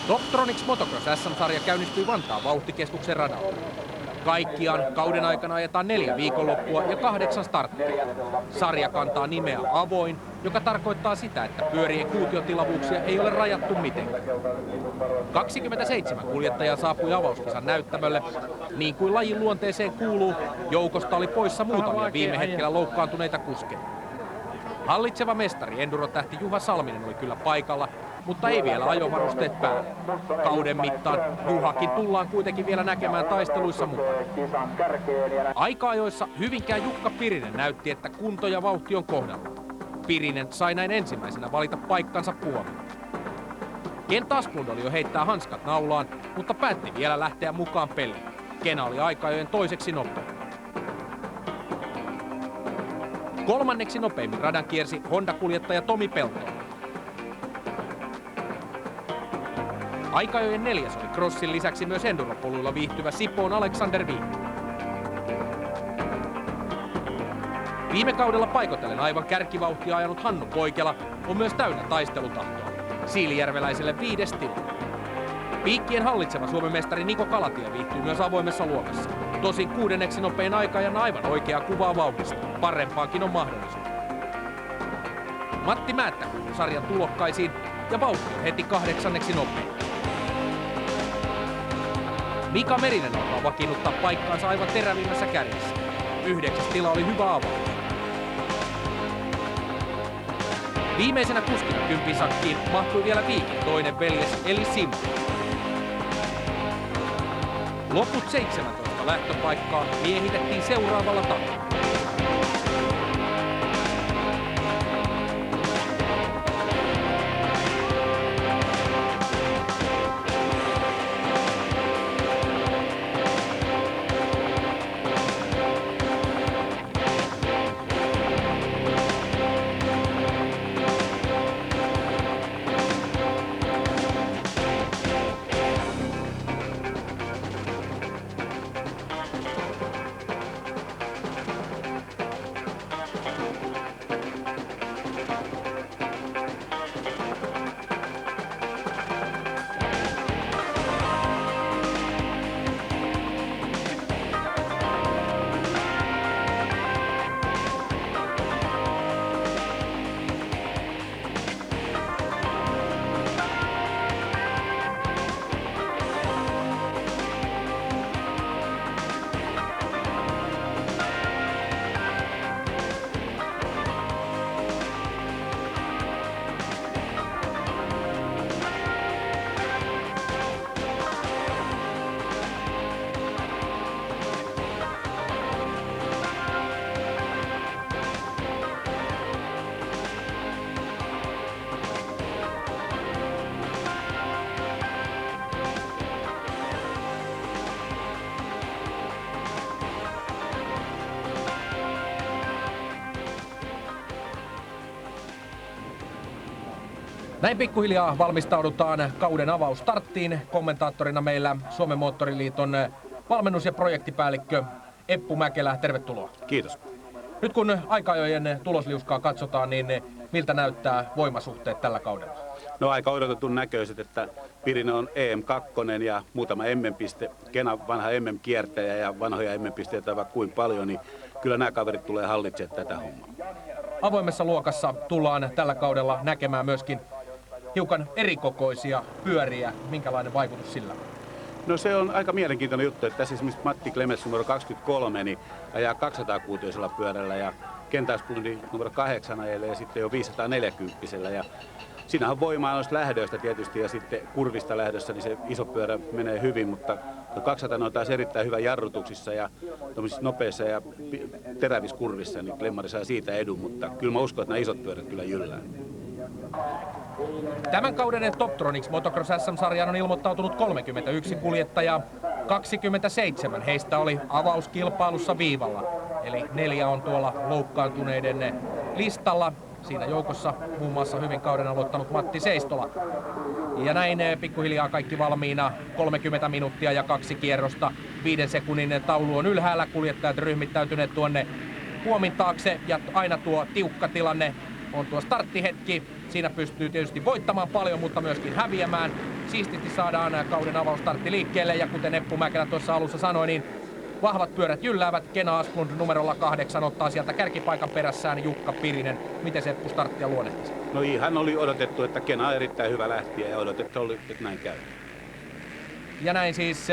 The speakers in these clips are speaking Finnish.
Toptronics Motocross SM-sarja käynnistyi Vantaan vauhtikeskuksen radalla. Kaikkiaan kauden aikana ajetaan 4 viikonloppua ja 8 starttia. Sarja kantaa nimeä Avoin, joka tarkoittaa sitä, että pyörien kuutiotilavuuksia ei ole rajattu mitenkään. 27 kuljettajaa saapui avauskisan näyttämölle. Niin kuin lajin luonteeseen kuuluu, joukosta oli poissa muutamia viime hetkellä loukkaantuneita kuskeja. Hallitseva mestari Enduro-tähti Juha Salminen oli kyllä paikalla, mutta ei vielä ajovarusteet päällä. Kauden mittaan Juhakin tullaan kuitenkin vielä näkemään taisteluissa mukana. Aika-ajoissa Hyvinkään Jukka Pirinen näytti, että kunto ja vauhti on kohdalla. Pirinen sai näin ensimmäisenä valita paikkansa puolella. Kent Asplund oli jo heittää hanskat naulaan, mutta päätti vielä lähteä mukaan peliin. Kena oli aika-ajojen toiseksi nopein. Kolmanneksi nopeimmin radan kiersi Honda-kuljettaja Tomi Peltola. Aika-ajojen neljäs oli crossin lisäksi myös enduropoluilla viihtyvä Sipoon Alexander Wien. Viime kaudella paikotellen aivan kärkivauhtia ajanut Hannu Poikela on myös täynnä taistelutahtoa. Siilijärveläiselle 5. tila. Piikkien hallitseva Suomen mestari Niko Kalatie viihtyy myös avoimessa luokassa. Tosin 6. nopein aika-ajan aivan oikea kuvaa vauhdista. Parempaankin on mahdollisuus. Matti Määttä kuuluu sarjan tulokkaisiin ja vauhti on heti 8. nopein. Mika Merinen alkaa vakiinnuttaa paikkaansa aivan terävimmässä kärjessä. 9. tila oli hyvä avaus. Viimeisenä kuskina kympisakkiin mahtui vielä Viikin toinen veljes eli Simon. Loput 17 lähtöpaikkaa miehitettiin seuraavalla tavalla. Näin pikkuhiljaa valmistaudutaan kauden avausstarttiin. Kommentaattorina meillä Suomen Moottoriliiton valmennus- ja projektipäällikkö Eppu Mäkelä. Tervetuloa. Kiitos. Nyt kun aika-ajojen tulosliuskaa katsotaan, niin miltä näyttää voimasuhteet tällä kaudella? No aika odotetun näköiset, että Pirinen on EM2 ja muutama MM-piste. Kena vanha MM-kiertäjä ja vanhoja MM-pisteitä vaikka kuin paljon, niin kyllä nämä kaverit tulee hallitsemaan tätä hommaa. Avoimessa luokassa tullaan tällä kaudella näkemään myöskin hiukan erikokoisia pyöriä. Minkälainen vaikutus sillä on? No se on aika mielenkiintoinen juttu, että tässä esimerkiksi Matti Klemens numero 23 niin ajaa 200-kuutioisella pyörällä ja Kent Asplund numero 8 ajelee ja sitten jo 540-sellä. Ja siinähän on voimaa noista lähdöistä tietysti ja sitten kurvista lähdössä, niin se iso pyörä menee hyvin, mutta 200 on taas erittäin hyvä jarrutuksissa ja nopeissa ja terävissä kurvissa, niin Klemmari saa siitä edun, mutta kyllä mä uskon, että nämä isot pyörät kyllä jyllää. Tämän kauden Toptronics Motocross SM-sarjaan on ilmoittautunut 31 kuljettajaa. 27 heistä oli avauskilpailussa viivalla. Eli 4 on tuolla loukkaantuneiden listalla. Siinä joukossa muun muassa hyvin kauden aloittanut Matti Seistola. Ja näin pikkuhiljaa kaikki valmiina. 30 minuuttia ja 2 kierrosta. 5 sekunnin taulu on ylhäällä. Kuljettajat ryhmittäytyneet tuonne puomin taakse ja aina tuo tiukka tilanne on tuo starttihetki. Siinä pystyy tietysti voittamaan paljon, mutta myöskin häviämään. Siististi saadaan kauden avausstartti liikkeelle ja kuten Eppu Mäkelä tuossa alussa sanoi, niin vahvat pyörät jylläävät. Kena Asplund numerolla 8 ottaa sieltä kärkipaikan perässään Jukka Pirinen. Miten se Eppu starttia luonnehtisi? No ihan oli odotettu, että Kena on erittäin hyvä lähtiä ja odotettu oli, että näin käy. Ja näin siis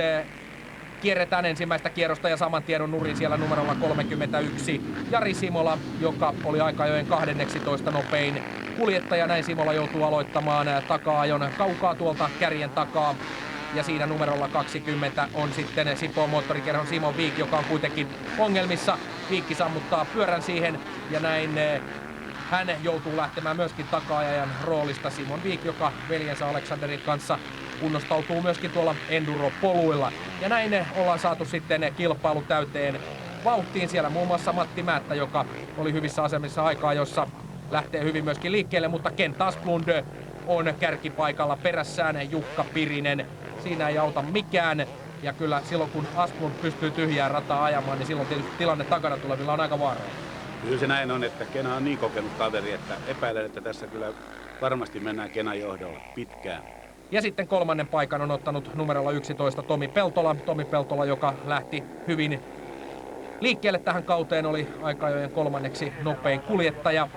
kierretään ensimmäistä kierrosta ja saman tien on nurin siellä numerolla 31 Jari Simola, joka oli aika-ajojen 12 nopein kuljettaja. Näin Simola joutuu aloittamaan taka-ajon kaukaa tuolta kärjen takaa. Ja siinä numerolla 20 on sitten Sipoon moottorikerhon Simon Viik, joka on kuitenkin ongelmissa. Viikki sammuttaa pyörän siihen ja näin hän joutuu lähtemään myöskin taka-ajajan roolista. Simon Viik, joka veljensä Aleksanderin kanssa kunnostautuu myöskin tuolla enduro-poluilla. Ja näin ollaan saatu sitten kilpailu täyteen vauhtiin. Siellä muun muassa Matti Määttä, joka oli hyvissä asemissa aikaa, jossa lähtee hyvin myöskin liikkeelle, mutta Kent Asplund on kärkipaikalla perässään Jukka Pirinen. Siinä ei auta mikään. Ja kyllä silloin kun Asplund pystyy tyhjää rataa ajamaan, niin silloin tietysti tilanne takana tulevilla on aika vaarallinen. Kyllä se näin on, että Kena on niin kokenut kaveri, että epäilen, että tässä kyllä varmasti mennään Kenan johdolla pitkään. Ja sitten kolmannen paikan on ottanut numerolla 11 Tomi Peltola. Tomi Peltola, joka lähti hyvin liikkeelle tähän kauteen, oli aika-ajojen kolmanneksi nopein kuljettaja.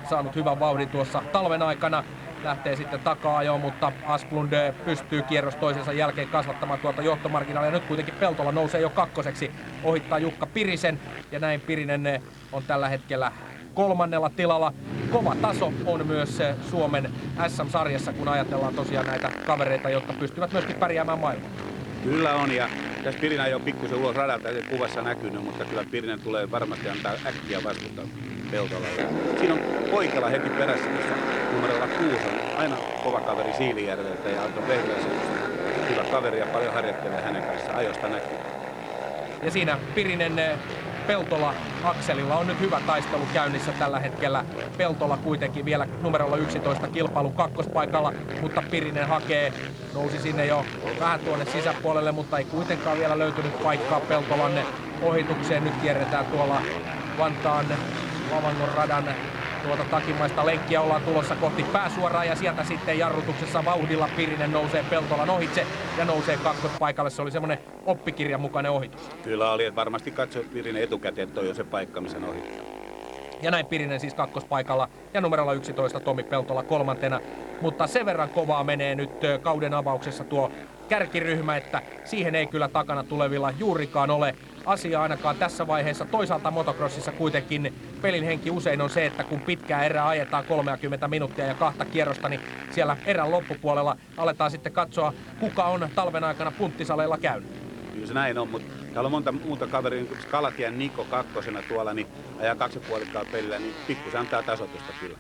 Saanut hyvän vauhdin tuossa talven aikana. Lähtee sitten taka-ajoon, mutta Asplund pystyy kierros toisensa jälkeen kasvattamaan tuota johtomarginaalia. Nyt kuitenkin Peltola nousee jo kakkoseksi, ohittaa Jukka Pirisen ja näin Pirinen on tällä hetkellä kolmannella tilalla. Kova taso on myös Suomen SM-sarjassa, kun ajatellaan tosiaan näitä kavereita, jotka pystyvät myöskin pärjäämään maailmalla. Kyllä on, ja tässä Pirinen jo pikkusen ulos radalta, ei kuvassa näkynyt, mutta kyllä Pirinen tulee varmasti antaa äkkiä vastuuta Peltolalle. Siinä on Poikela heti perässä, missä numerolla 6 on aina kova kaveri Siilijärveltä ja Anton Vehviläisen. Hyvä kaveri ja paljon harjoittelee hänen kanssaan, ajosta näkyy. Ja siinä Pirinen Peltola akselilla on nyt hyvä taistelu käynnissä tällä hetkellä. Peltola kuitenkin vielä numerolla 11 kilpailun kakkospaikalla, mutta Pirinen nousi sinne jo vähän tuonne sisäpuolelle, mutta ei kuitenkaan vielä löytynyt paikkaa Peltolan ohitukseen. Nyt kierretään tuolla Vantaan Lavangon radan tuota takimaista lenkkiä, ollaan tulossa kohti pääsuoraa ja sieltä sitten jarrutuksessa vauhdilla Pirinen nousee Peltolan ohitse ja nousee kakkospaikalle. Se oli semmoinen oppikirjan mukainen ohitus. Kyllä oli, että varmasti katsoi Pirinen etukäteen, että toi on se paikka, missä ohittaa. Ja näin Pirinen siis kakkospaikalla ja numerolla 11 Tomi Peltola kolmantena. Mutta sen verran kovaa menee nyt kauden avauksessa tuo kärkiryhmä, että siihen ei kyllä takana tulevilla juurikaan ole asiaa ainakaan tässä vaiheessa. Toisaalta motocrossissa kuitenkin pelin henki usein on se, että kun pitkää erää ajetaan 30 minuuttia ja 2 kierrosta, niin siellä erän loppupuolella aletaan sitten katsoa, kuka on talven aikana punttisaleilla käynyt. Kyllä se näin on, mutta täällä on monta muuta kaveria, niin Kalatien Niko kakkosena tuolla, niin ajaa 2,5 pelillä, niin pikkusen antaa tasoitusta kyllä.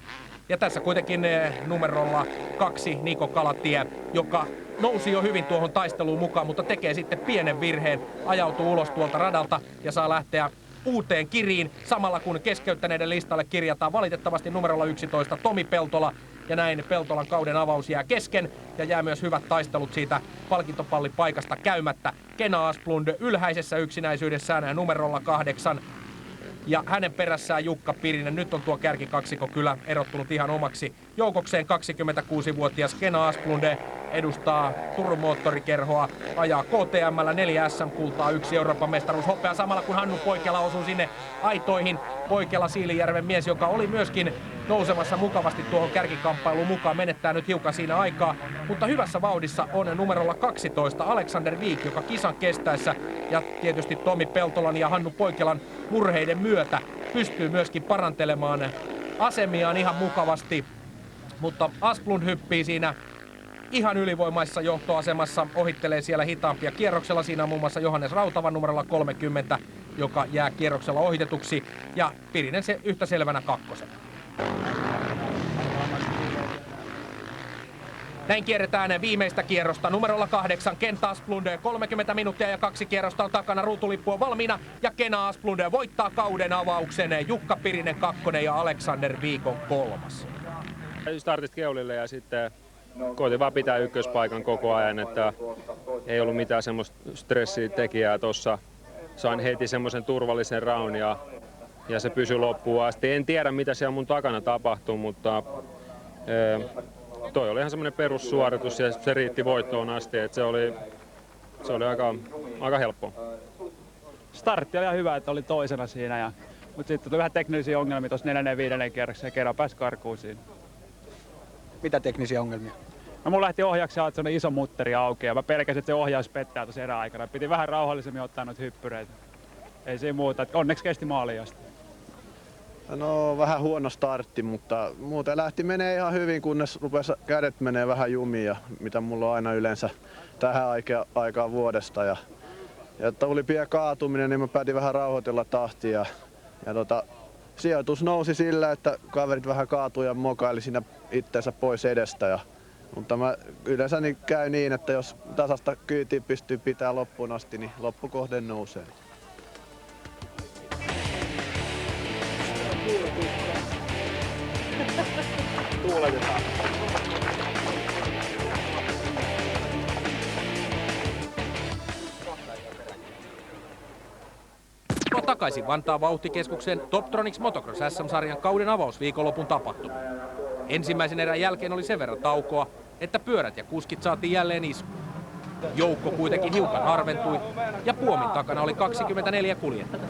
Ja tässä kuitenkin numerolla 2 Niko Kalatie, joka nousi jo hyvin tuohon taisteluun mukaan, mutta tekee sitten pienen virheen, ajautuu ulos tuolta radalta ja saa lähteä uuteen kiriin, samalla kun keskeyttäneiden listalle kirjataan valitettavasti numerolla 11 Tomi Peltola. Ja näin Peltolan kauden avaus jää kesken ja jää myös hyvät taistelut siitä palkintopallipaikasta käymättä. Kena Asplund ylhäisessä yksinäisyydessään numerolla 8. Ja hänen perässään Jukka Pirinen. Nyt on tuo kärkikaksikko kyllä erottunut ihan omaksi joukokseen. 26-vuotias Kena Asplund edustaa Turun moottorikerhoa, ajaa KTM:llä 4 SM-kultaa, 1 Euroopan mestaruushopea samalla kun Hannu Poikela osuu sinne aitoihin. Poikela Siilijärven mies, joka oli myöskin nousemassa mukavasti tuohon kärkikamppailuun mukaan, menettää nyt hiukan siinä aikaa, mutta hyvässä vauhdissa on numerolla 12 Alexander Viik, joka kisan kestäessä ja tietysti Tomi Peltolan ja Hannu Poikelan murheiden myötä pystyy myöskin parantelemaan asemiaan ihan mukavasti, mutta Asplund hyppii siinä ihan ylivoimaisessa johtoasemassa, ohittelee siellä hitaampia kierroksella. Siinä on muun muassa Johannes Rautava numerolla 30, joka jää kierroksella ohitetuksi, ja Pirinen se yhtä selvänä kakkosena. Näin kierretään viimeistä kierrosta numerolla 8 Kent Asplund. 30 minuuttia ja 2 kierrosta on takana, ruutulippu on valmiina ja Kena Asplund voittaa kauden avauksen. Jukka Pirinen 2 ja Alexander Viik on 3. Startista keulille ja sitten koitin vaan pitää ykköspaikan koko ajan, että ei ollut mitään semmoista stressitekijää tuossa. Sain heti semmoisen turvallisen raun ja ja se pysyi loppuun asti. En tiedä, mitä siellä mun takana tapahtuu, mutta toi oli ihan semmoinen perussuoritus ja se riitti voittoon asti, että se oli aika helppo. Startti oli ihan hyvä, että oli toisena siinä, mutta sitten tuli vähän teknisiä ongelmia tuossa 4. ja 5. kierroksessa ja kerran pääsi karkuun siinä. Mitä teknisiä ongelmia? No mun lähti ohjauksia että iso mutteri auki ja mä pelkäsin, että se ohjaus pettää tuossa eräaikana. Piti vähän rauhallisemmin ottaa noita hyppyreitä. Ei siinä muuta, että onneksi kesti maaliin asti. No vähän huono startti, mutta muuten lähti menee ihan hyvin, kunnes rupesi kädet menee vähän jumiin, mitä mulla on aina yleensä tähän aikaan vuodesta. Ja tuli pieni kaatuminen, niin mä päätin vähän rauhoitella tahtia. Sijoitus nousi sillä, että kaverit vähän kaatui ja mokaili siinä itteensä pois edestä. Mutta yleensä käy niin, että jos tasasta kyytiä pystyy pitää loppuun asti, niin loppukohde nousee. Tuuletetaan. Takaisin Vantaan vauhtikeskuksen Toptronics Motocross SM-sarjan kauden avausviikonlopun tapahtuma. Ensimmäisen erän jälkeen oli sen verran taukoa, että pyörät ja kuskit saatiin jälleen iskuun. Joukko kuitenkin hiukan harventui ja puomin takana oli 24 kuljettajaa.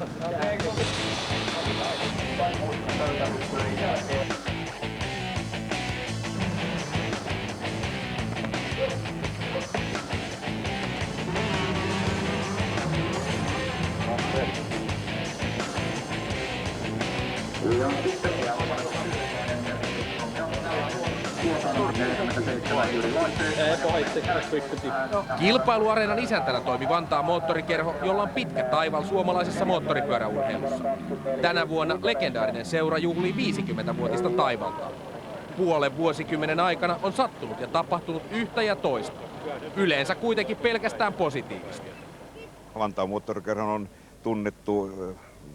Kilpailuareenan isäntänä toimi Vantaan moottorikerho, jolla on pitkä taival suomalaisessa moottoripyöräurheilussa. Tänä vuonna legendaarinen seura juhlii 50-vuotista taivaltaan. Puolen vuosikymmenen aikana on sattunut ja tapahtunut yhtä ja toista. Yleensä kuitenkin pelkästään positiivista. Vantaan moottorikerho on tunnettu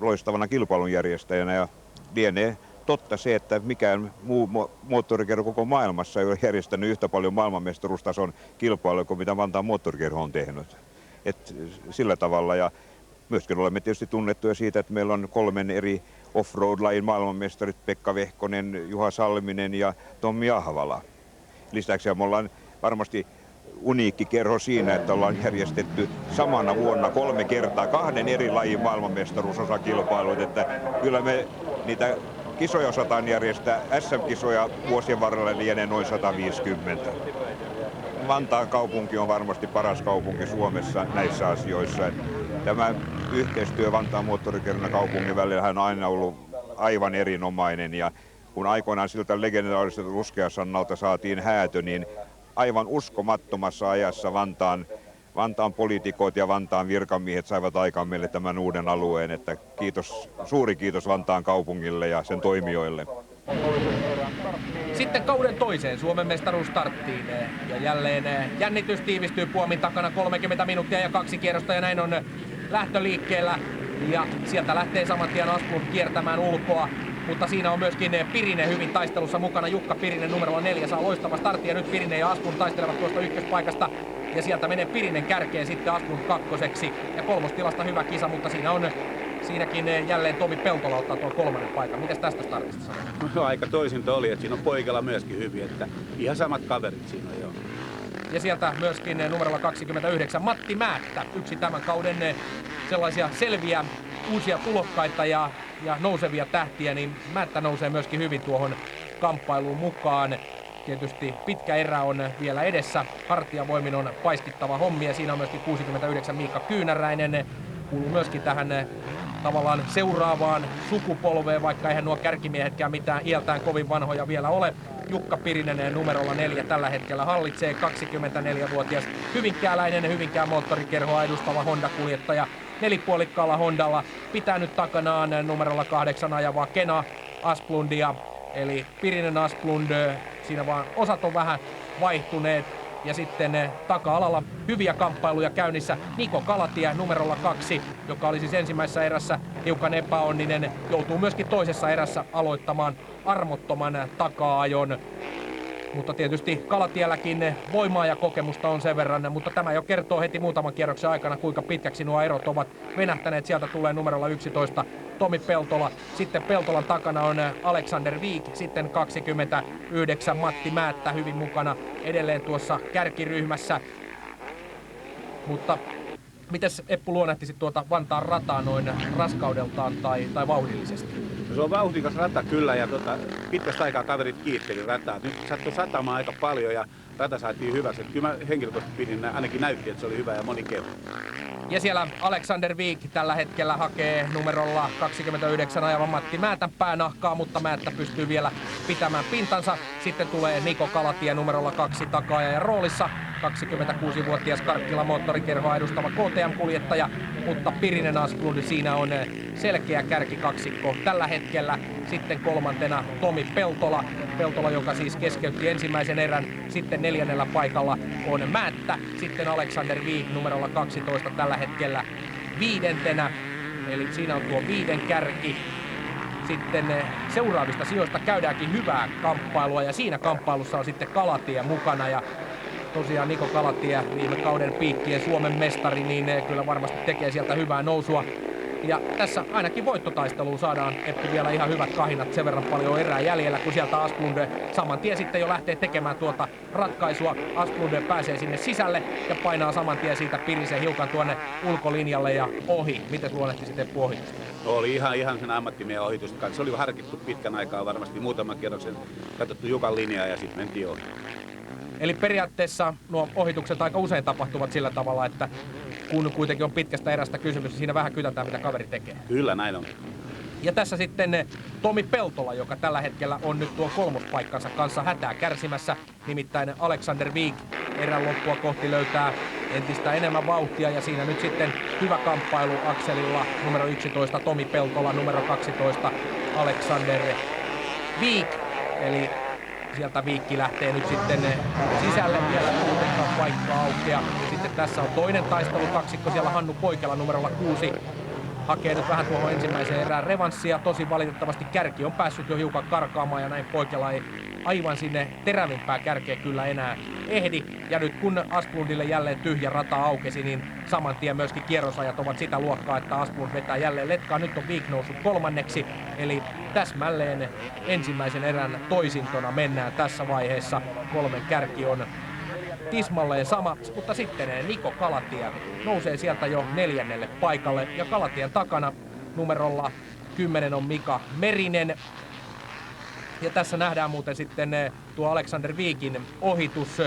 loistavana kilpailunjärjestäjänä ja lienee totta se, että mikään muu moottorikerho koko maailmassa ei ole järjestänyt yhtä paljon maailmanmestaruustason kilpailuja kuin mitä Vantaan moottorikerho on tehnyt. Sillä tavalla ja myöskin olemme tietysti tunnettuja siitä, että meillä on 3 eri offroad-lajin maailmanmestarit Pekka Vehkonen, Juha Salminen ja Tommi Ahvala. Lisäksi me ollaan varmasti uniikki kerho siinä, että ollaan järjestetty samana vuonna 3 kertaa 2 eri lajin maailmanmestaruusosakilpailuita, että kyllä me niitä kisoja osataan järjestää. SM-kisoja vuosien varrella lienee noin 150. Vantaan kaupunki on varmasti paras kaupunki Suomessa näissä asioissa. Tämä yhteistyö Vantaan moottorikerhon ja kaupungin välillä on aina ollut aivan erinomainen. Ja kun aikoinaan siltä legendaariselta Ruskeasannalta saatiin häätö, niin aivan uskomattomassa ajassa Vantaan poliitikot ja Vantaan virkamiehet saivat aikaan meille tämän uuden alueen. Että suuri kiitos Vantaan kaupungille ja sen toimijoille. Sitten kauden toiseen Suomen mestaruus starttiin ja jälleen jännitys tiivistyy puomin takana 30 minuuttia ja 2 kierrosta ja näin on lähtöliikkeellä. Ja sieltä lähtee saman tien Asplund kiertämään ulkoa. Mutta siinä on myöskin Pirinen hyvin taistelussa mukana. Jukka Pirinen numerolla 4 saa loistava startti ja nyt Pirinen ja Asplund taistelevat tuosta ykköspaikasta. Ja sieltä menee Pirinen kärkeen sitten Asplund kakkoseksi. Ja kolmostilasta hyvä kisa, mutta siinäkin jälleen Tomi Peltola ottaa tuon 3. paikan. Mites tästä startista sanoo? No, aika toisinta oli, että siinä on Poikala myöskin hyvin, että ihan samat kaverit siinä on, joo. Ja sieltä myöskin numerolla 29 Matti Määttä, yksi tämän kauden sellaisia selviä uusia tulokkaita ja nousevia tähtiä, niin Määttä nousee myöskin hyvin tuohon kamppailuun mukaan. Tietysti pitkä erä on vielä edessä, hartiavoimin on paiskittava hommi ja siinä on myöskin 69 Miikka Kyynäräinen. Kuuluu myöskin tähän tavallaan seuraavaan sukupolveen, vaikka eihän nuo kärkimiehetkään mitään iältään kovin vanhoja vielä ole. Jukka Pirinen numerolla 4 tällä hetkellä hallitsee, 24-vuotias Hyvinkään moottorikerhoa edustava Honda-kuljettaja. Nelipuolikkaalla Hondalla pitää nyt takanaan numerolla 8 ajavaa Kena Asplundia. Eli Pirinen Asplund, siinä vaan osat on vähän vaihtuneet. Ja sitten taka-alalla hyviä kamppailuja käynnissä Niko Kalatie numerolla 2, joka oli siis ensimmäisessä erässä hiukan epäonninen. Joutuu myöskin toisessa erässä aloittamaan armottoman taka-ajon. Mutta tietysti Kalatielläkin voimaa ja kokemusta on sen verran, mutta tämä jo kertoo heti muutaman kierroksen aikana, kuinka pitkäksi nuo erot ovat venähtäneet. Sieltä tulee numerolla 11 Tomi Peltola. Sitten Peltolan takana on Alexander Wijk. Sitten 29 Matti Määttä hyvin mukana edelleen tuossa kärkiryhmässä. Mutta mites Eppu luonnehtisit tuota Vantaan rataa noin raskaudeltaan tai vauhdillisesti? No se on vauhdikas rata kyllä ja pitkästä aikaa kaverit kiitteli rataa. Nyt sattui satamaan aika paljon ja rata saatiin hyväksi. Kyllä mä henkilökohtaisesti pidin, ainakin näytti, että se oli hyvä ja moni kehu. Ja siellä Alexander Wijk tällä hetkellä hakee numerolla 29 ajavan Matti Määtän päänahkaa, mutta Määttä pystyy vielä pitämään pintansa. Sitten tulee Niko Kalatie numerolla 2 takaajajan roolissa. 26-vuotias Karkkila moottorikerhoa edustava KTM-kuljettaja, mutta Pirinen Asplund siinä on selkeä kärkikaksikko tällä hetkellä. Sitten kolmantena Tomi Peltola. Peltola, joka siis keskeytti ensimmäisen erän. Sitten 4. paikalla on Määttä. Sitten Alexander Wijk numerolla 12 tällä hetkellä 5. Eli siinä on tuo 5 kärki. Sitten seuraavista sijoista käydäänkin hyvää kamppailua ja siinä kamppailussa on sitten Kalatie mukana. Ja tosiaan Niko Kalatie, viime kauden piikkien Suomen mestari, niin kyllä varmasti tekee sieltä hyvää nousua. Ja tässä ainakin voittotaisteluun saadaan Eppu vielä ihan hyvät kahinat, sen verran paljon erää jäljellä, kun sieltä Asplund saman tien sitten jo lähtee tekemään tuota ratkaisua. Asplund pääsee sinne sisälle ja painaa saman tien siitä Pirisen hiukan tuonne ulkolinjalle ja ohi. Miten luonnehtisit Eppu ohitusta? No, oli ihan sen ammattimiehen ohitusta. Se oli harkittu pitkän aikaa varmasti muutaman kierroksen, katsottu Jukan linjaa ja sitten mentiin ohi. Eli periaatteessa nuo ohitukset aika usein tapahtuvat sillä tavalla, että kun kuitenkin on pitkästä erästä kysymys, siinä vähän kytätään mitä kaveri tekee. Kyllä näin on. Ja tässä sitten Tomi Peltola, joka tällä hetkellä on nyt tuon kolmospaikkansa kanssa hätää kärsimässä. Nimittäin Alexander Wijk erän loppua kohti löytää entistä enemmän vauhtia ja siinä nyt sitten hyvä kamppailu akselilla. Numero 11 Tomi Peltola, numero 12 Alexander Wijk. Eli sieltä Viikki lähtee nyt sitten sisälle vielä kuitenkaan paikkaa aukeaa. Sitten tässä on toinen taistelukaksikko siellä Hannu Poikela numerolla 6. Hakee nyt vähän tuohon ensimmäiseen erään revanssia. Tosi valitettavasti kärki on päässyt jo hiukan karkaamaan ja näin Poikela ei aivan sinne terävimpää kärkeä kyllä enää ehdi. Ja nyt kun Asplundille jälleen tyhjä rata aukesi, niin saman tien myöskin kierrosajat ovat sitä luokkaa, että Asplund vetää jälleen letkaa. Nyt on Wijk noussut kolmanneksi, eli täsmälleen ensimmäisen erän toisintona mennään tässä vaiheessa. Kolmen kärki on tismalleen sama, mutta sitten Niko Kalatie nousee sieltä jo 4. paikalle ja Kalatien takana numerolla 10 on Mika Merinen. Ja tässä nähdään muuten sitten tuo Alexander Wiekin ohitus,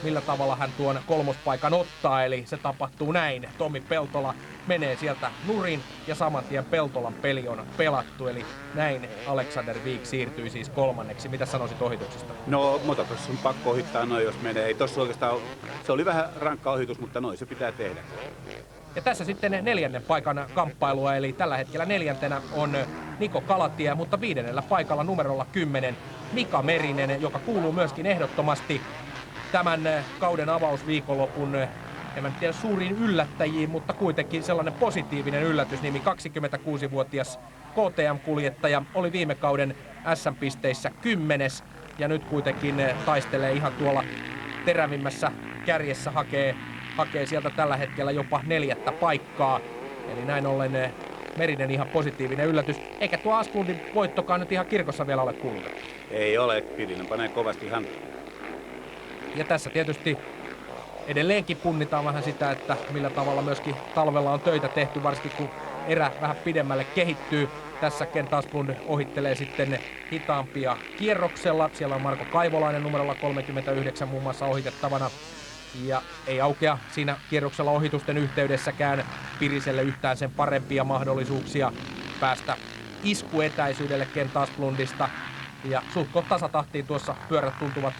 millä tavalla hän tuon kolmospaikan ottaa, eli se tapahtuu näin. Tomi Peltola menee sieltä nurin ja saman tien Peltolan peli on pelattu, eli näin Alexander Wijk siirtyy siis kolmanneksi. Mitä sanoisit ohituksesta? No, motocross on pakko ohittaa noin, jos menee. Ei tossa oikeastaan, se oli vähän rankka ohitus, mutta noin se pitää tehdä. Ja tässä sitten 4. paikan kamppailua, eli tällä hetkellä 4. on Niko Kalatie, mutta 5. paikalla numerolla 10 Mika Merinen, joka kuuluu myöskin ehdottomasti tämän kauden avausviikonlopun, en tiedä suuriin yllättäjiin, mutta kuitenkin sellainen positiivinen yllätysnimi. 26-vuotias KTM-kuljettaja oli viime kauden SM-pisteissä 10. ja nyt kuitenkin taistelee ihan tuolla terävimmässä kärjessä, hakee sieltä tällä hetkellä jopa 4. paikkaa. Eli näin ollen Merinen ihan positiivinen yllätys. Eikä tuo Asplundin voittokaan nyt ihan kirkossa vielä ole kuulutettu. Ei ole, Pirinen panee kovasti hantaa. Ja tässä tietysti edelleenkin punnitaan vähän sitä, että millä tavalla myöskin talvella on töitä tehty, varsinkin kun erä vähän pidemmälle kehittyy. Tässä Kent Asplund ohittelee sitten hitaampia kierroksella. Siellä on Marko Kaivolainen numerolla 39 muun muassa ohitettavana. Ja ei aukea siinä kierroksella ohitusten yhteydessäkään Piriselle yhtään sen parempia mahdollisuuksia päästä iskuetäisyydelle Kent Asplundista. Ja suht tasatahtiin tuossa pyörät tuntuvat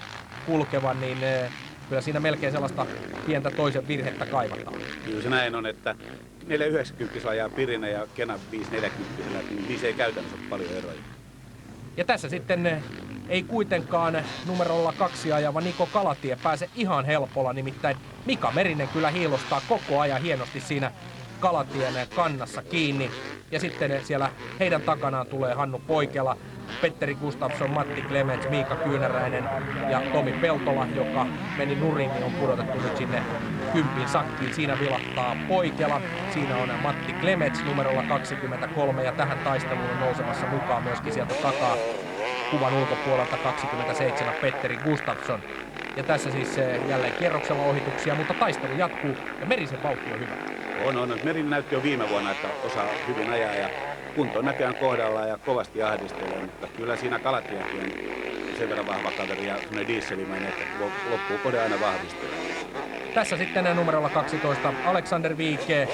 kulkevan, niin kyllä siinä melkein sellaista pientä toisen virhettä kaivataan. Kyllä se näin on, että 490 ajaa Pirinen ja Kena 540, niin niissä ei käytännössä ole paljon eroja. Ja tässä sitten ei kuitenkaan numerolla 2 ajava Niko Kalatie pääse ihan helpolla, nimittäin Mika Merinen kyllä hiilostaa koko ajan hienosti siinä Kalatien kannassa kiinni. Ja sitten siellä heidän takanaan tulee Hannu Poikela. Petteri Gustafsson, Matti Klemets, Miika Kyynäräinen ja Tomi Peltola, joka meni nurin, niin on pudotettu nyt sinne 10 sakkiin. Siinä vilahtaa Poikela, siinä on Matti Klemets numerolla 23 ja tähän taisteluun on nousemassa mukaan myöskin sieltä takaa kuvan ulkopuolelta 27 Petteri Gustafsson. Ja tässä siis jälleen kierroksella ohituksia, mutta taistelu jatkuu ja Merisen vauhti on hyvä. On. Merin näytti jo viime vuonna, että osaa hyvin ajaa ja kunto on näköjään kohdallaan ja kovasti ahdistelee, mutta kyllä siinä Kalatiakin on sen verran vahva kaveri ja semmoinen dieselimäinen, että loppuu kohde aina vahvistuu. Tässä sitten numerolla 12 Alexander Viike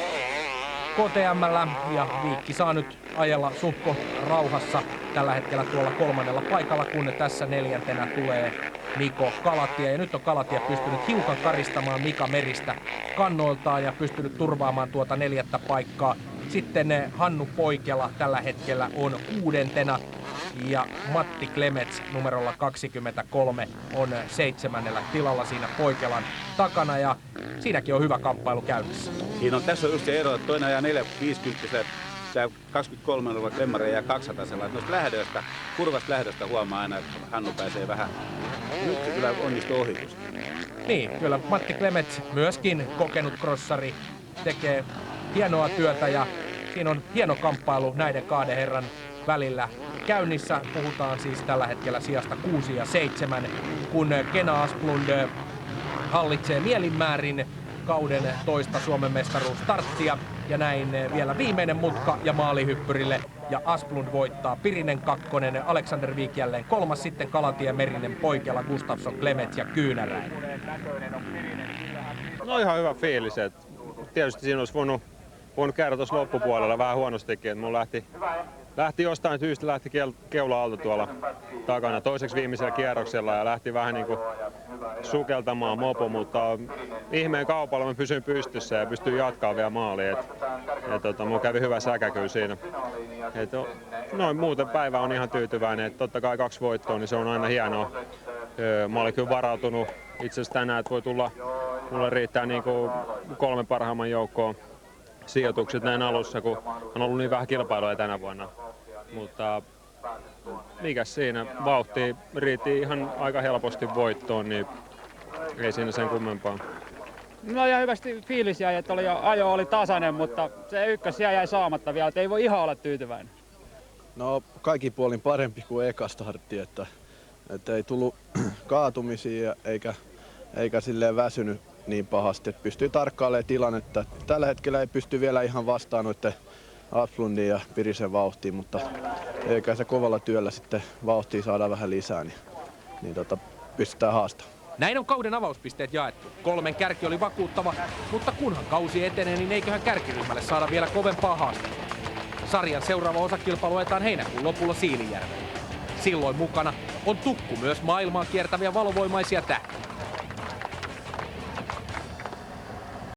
KTM:llä ja Viikki saa nyt ajella suhko rauhassa tällä hetkellä tuolla 3. paikalla, kun tässä 4. tulee Niko Kalatie. Ja nyt on Kalatie pystynyt hiukan karistamaan Mika Meristä kannoiltaan ja pystynyt turvaamaan tuota 4. paikkaa. Sitten Hannu Poikela tällä hetkellä on 6. ja Matti Klemets numerolla 23 on 7. tilalla siinä Poikelan takana ja siinäkin on hyvä kamppailu käynnissä. Siinä on tässä just se ero, että toinen ajaa 450, tämä 23 on Klemmareja ja 200. Noista lähdöistä, kurvasta lähdöstä huomaa aina, että Hannu pääsee vähän. Nyt se kyllä onnistuu ohitus. Niin, kyllä Matti Klemets, myöskin kokenut crossari, tekee hienoa työtä ja siinä on hieno kamppailu näiden kahden herran välillä käynnissä. Puhutaan siis tällä hetkellä sijasta 6 ja 7, kun Kena Asplund hallitsee mielinmäärin kauden toista Suomen mestaruusstarttia. Ja näin vielä viimeinen mutka ja maalihyppyrille. Ja Asplund voittaa, Pirinen 2, Alexander Viik jälleen 3, sitten Kalatie, Merinen, Poikela, Gustafsson, Klemets ja Kyynäräinen. No ihan hyvä fiilis. Tietysti siinä olisi voinut käydä tuossa loppupuolella vähän huonostikin. Että mulla lähti jostain syystä keula alta tuolla takana toiseksi viimeisellä kierroksella ja lähti vähän niin kuin sukeltamaan mopo, mutta ihmeen kaupalla mä pysyin pystyssä ja pystyin jatkaa vielä maaliin. Mulla kävi hyvä säkä kyllä siinä. Noin muuten päivä on ihan tyytyväinen. Totta kai 2 voittoa, niin se on aina hienoa. Mä olin kyllä varautunut itse asiassa tänään, että voi tulla, mulle riittää niin kuin 3 parhaimman joukkoon sijoitukset näin alussa, kun on ollut niin vähän kilpailuja tänä vuonna. Mutta mikäs siinä, vauhti riitti ihan aika helposti voittoon, niin ei siinä sen kummempaa. No ja hyvästi fiilis jäi, että ajo oli tasainen, mutta se ykkös jäi saamatta vielä, että ei voi ihan olla tyytyväinen. No kaikin puolin parempi kuin eka startti, että ei tullut kaatumisia eikä silleen väsynyt niin pahasti, että pystyy tarkkailemaan tilannetta. Tällä hetkellä ei pysty vielä ihan vastaan noiden Asplundin ja Pirisen vauhtiin, mutta eikä se kovalla työllä sitten vauhtia saada vähän lisää, niin pystytään haastamaan. Näin on kauden avauspisteet jaettu. 3 kärki oli vakuuttava, mutta kunhan kausi etenee, niin eiköhän kärkiryhmälle saada vielä kovempaa haastetta. Sarjan seuraava osakilpailu ajetaan heinäkuun lopulla Siilinjärvellä. Silloin mukana on tukku myös maailmaa kiertäviä valovoimaisia tähtiä.